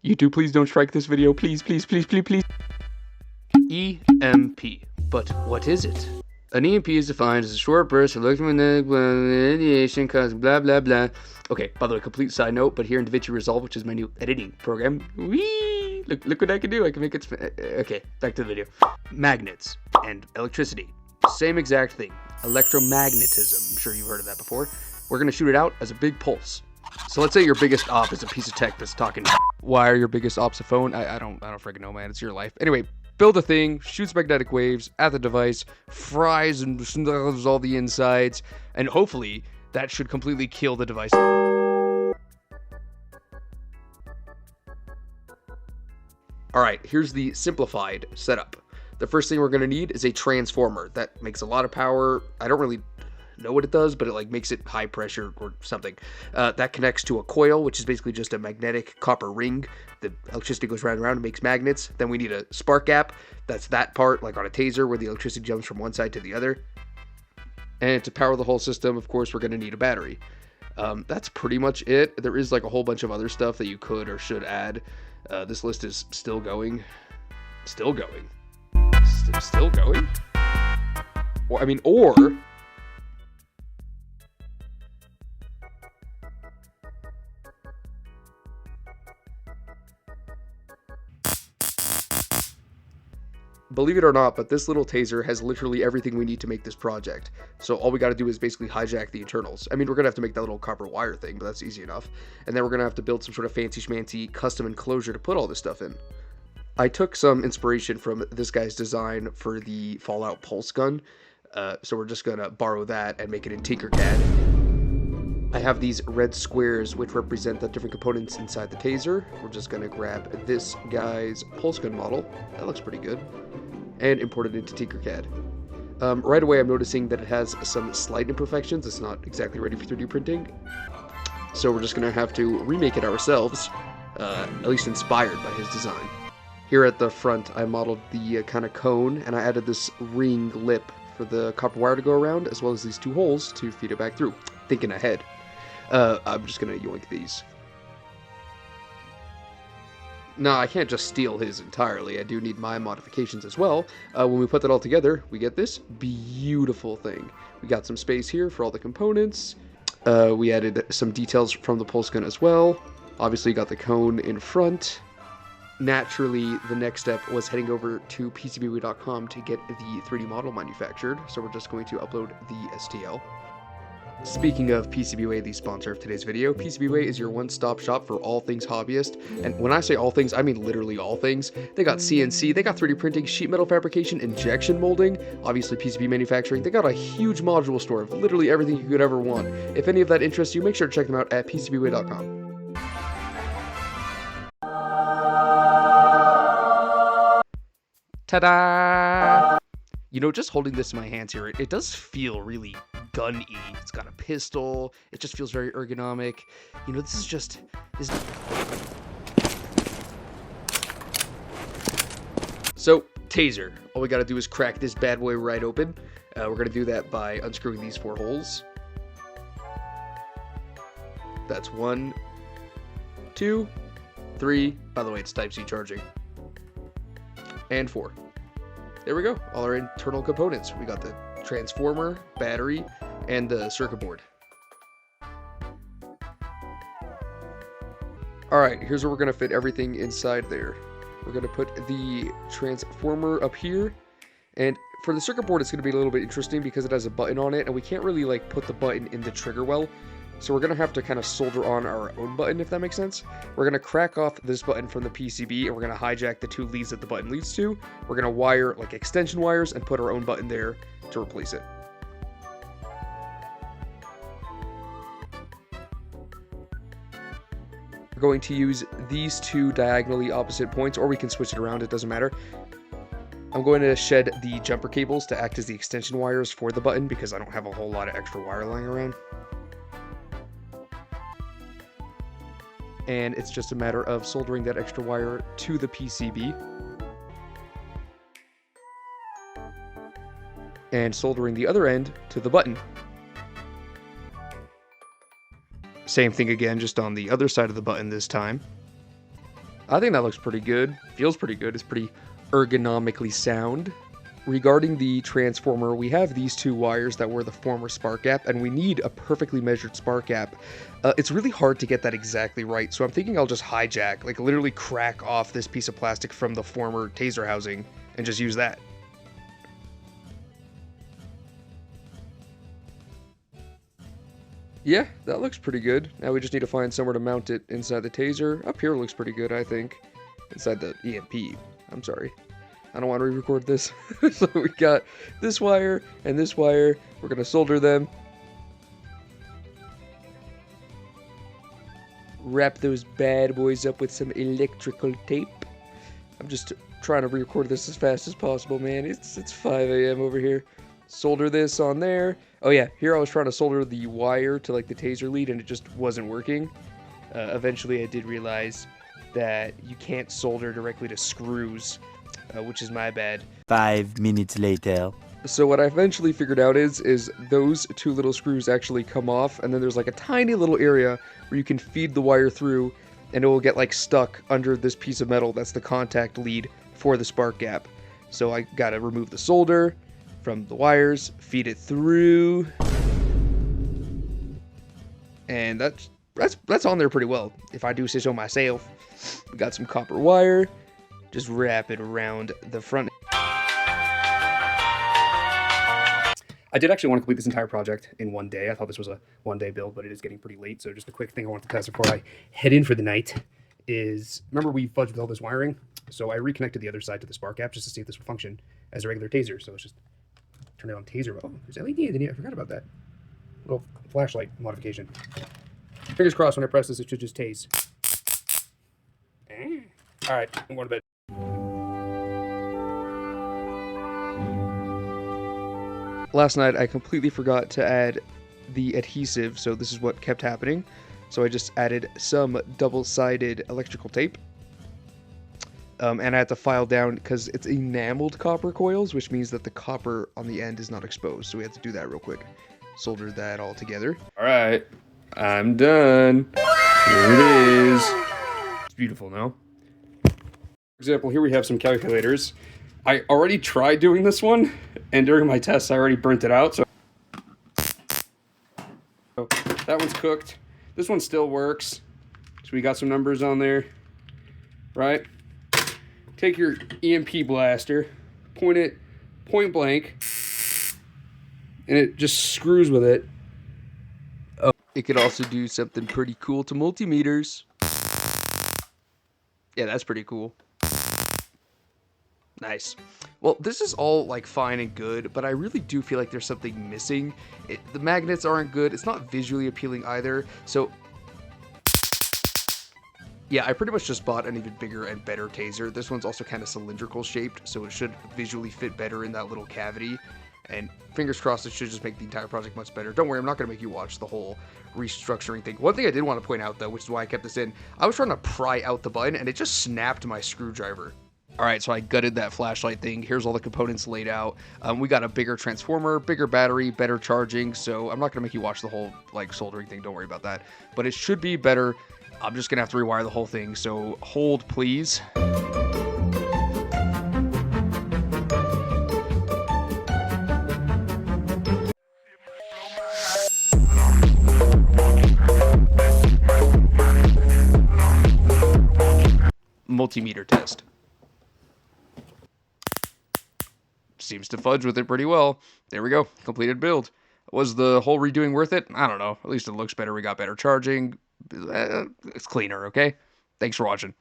YouTube, please don't strike this video. Please, please, please, please, please. EMP. But what is it? An EMP is defined as a short burst of electromagnetic radiation causing blah blah blah. Okay, by the way, complete side note, but here in DaVinci Resolve, which is my new editing program, whee! Look what I can do. I can make it. Okay, back to the video. Magnets and electricity. Same exact thing. Electromagnetism. I'm sure you've heard of that before. We're going to shoot it out as a big pulse. So let's say your biggest op is a piece of tech that's talking. Why are your biggest ops a phone? I don't freaking know, man. It's your life. Anyway, build a thing, shoots magnetic waves at the device, fries and snuggles all the insides, and hopefully that should completely kill the device. Alright, here's the simplified setup. The first thing we're going to need is a transformer. That makes a lot of power. I don't really know what it does, but it like makes it high pressure or something. That connects to a coil, which is basically just a magnetic copper ring. The electricity goes round and round and makes magnets. Then we need a spark gap. That's that part, like on a taser, where the electricity jumps from one side to the other. And to power the whole system, of course, we're going to need a battery. That's pretty much it. There is like a whole bunch of other stuff that you could or should add. This list is still going. Still going. Still going? Or believe it or not, but this little taser has literally everything we need to make this project. So all we got to do is basically hijack the internals. I mean, we're going to have to make that little copper wire thing, but that's easy enough. And then we're going to have to build some sort of fancy schmancy custom enclosure to put all this stuff in. I took some inspiration from this guy's design for the Fallout pulse gun. So we're just going to borrow that and make it in Tinkercad. I have these red squares which represent the different components inside the taser. We're just going to grab this guy's pulse gun model. That looks pretty good. And import it into Tinkercad. Right away I'm noticing that it has some slight imperfections. It's not exactly ready for 3D printing. So we're just going to have to remake it ourselves, at least inspired by his design. Here at the front I modeled the kind of cone, and I added this ring lip for the copper wire to go around, as well as these two holes to feed it back through. Thinking ahead. I'm just going to yoink these. No, I can't just steal his entirely. I do need my modifications as well. When we put that all together, we get this beautiful thing. We got some space here for all the components. We added some details from the pulse gun as well. Obviously got the cone in front. Naturally, the next step was heading over to PCBWay.com to get the 3D model manufactured. So we're just going to upload the STL. Speaking of PCBWay, the sponsor of today's video, PCBWay is your one-stop shop for all things hobbyist. And when I say all things, I mean literally all things. They got CNC, they got 3D printing, sheet metal fabrication, injection molding, obviously PCB manufacturing. They got a huge module store of literally everything you could ever want. If any of that interests you, make sure to check them out at PCBWay.com. Ta-da! You know, just holding this in my hands here, it does feel really gun-y. It's got a pistol. It just feels very ergonomic. You know, this is... So, taser. All we gotta do is crack this bad boy right open. We're gonna do that by unscrewing these 4 holes. That's 1, 2, 3. By the way, it's Type-C charging. And 4. There we go. All our internal components. We got the transformer, battery, and the circuit board. Alright, here's where we're going to fit everything inside there. We're going to put the transformer up here. And for the circuit board, it's going to be a little bit interesting because it has a button on it, and we can't really like put the button in the trigger well. So we're going to have to kind of solder on our own button, if that makes sense. We're going to crack off this button from the PCB, and we're going to hijack the 2 leads that the button leads to. We're going to wire like extension wires and put our own button there to replace it. We're going to use these 2 diagonally opposite points, or we can switch it around, it doesn't matter. I'm going to shed the jumper cables to act as the extension wires for the button because I don't have a whole lot of extra wire lying around. And it's just a matter of soldering that extra wire to the PCB. And soldering the other end to the button. Same thing again, just on the other side of the button this time. I think that looks pretty good. Feels pretty good. It's pretty ergonomically sound. Regarding the transformer, we have these two wires that were the former spark gap, and we need a perfectly measured spark gap. It's really hard to get that exactly right, so I'm thinking I'll just hijack, like literally crack off this piece of plastic from the former taser housing and just use that. Yeah, that looks pretty good. Now we just need to find somewhere to mount it inside the taser. Up here looks pretty good, I think. Inside the EMP. I'm sorry. I don't want to re-record this. So we got this wire and this wire. We're going to solder them. Wrap those bad boys up with some electrical tape. I'm just trying to re-record this as fast as possible, man. It's 5 a.m. over here. Solder this on there. Oh yeah, here I was trying to solder the wire to like the taser lead and it just wasn't working. Eventually I did realize that you can't solder directly to screws, which is my bad. 5 minutes later. So what I eventually figured out is those two little screws actually come off, and then there's like a tiny little area where you can feed the wire through and it will get like stuck under this piece of metal that's the contact lead for the spark gap. So I gotta remove the solder from the wires, feed it through, and that's on there pretty well, if I do say so myself. We got some copper wire, just wrap it around the front. I did actually want to complete this entire project in one day. I thought this was a one-day build, but it is getting pretty late, so just a quick thing I want to test before I head in for the night is, remember we fudged with all this wiring? So I reconnected the other side to the spark gap just to see if this would function as a regular taser. So it's just turn it on taser. Oh, there's LED underneath. I forgot about that. Little flashlight modification. Fingers crossed when I press this, it should just tase. All right, I'm going to bed. Last night, I completely forgot to add the adhesive, so this is what kept happening. So I just added some double-sided electrical tape. And I had to file down because it's enameled copper coils, which means that the copper on the end is not exposed. So we had to do that real quick. Solder that all together. All right, I'm done. Here it is. It's beautiful, no? For example, here we have some calculators. I already tried doing this one, and during my tests, I already burnt it out. So that one's cooked. This one still works. So we got some numbers on there, right? Take your EMP blaster, point it point blank, and it just screws with it. It could also do something pretty cool to multimeters. Yeah, that's pretty cool. Nice. Well, this is all like fine and good, but I really do feel like there's something missing. The magnets aren't good. It's not visually appealing either. So yeah, I pretty much just bought an even bigger and better taser. This one's also kind of cylindrical shaped, so it should visually fit better in that little cavity. And fingers crossed, it should just make the entire project much better. Don't worry, I'm not going to make you watch the whole restructuring thing. One thing I did want to point out, though, which is why I kept this in, I was trying to pry out the button, and it just snapped my screwdriver. Alright, so I gutted that flashlight thing. Here's all the components laid out. We got a bigger transformer, bigger battery, better charging, so I'm not going to make you watch the whole like soldering thing. Don't worry about that. But it should be better. I'm just going to have to rewire the whole thing, so hold, please. Multimeter test. Seems to fudge with it pretty well. There we go. Completed build. Was the whole redoing worth it? I don't know. At least it looks better. We got better charging. It's cleaner, okay? Thanks for watching.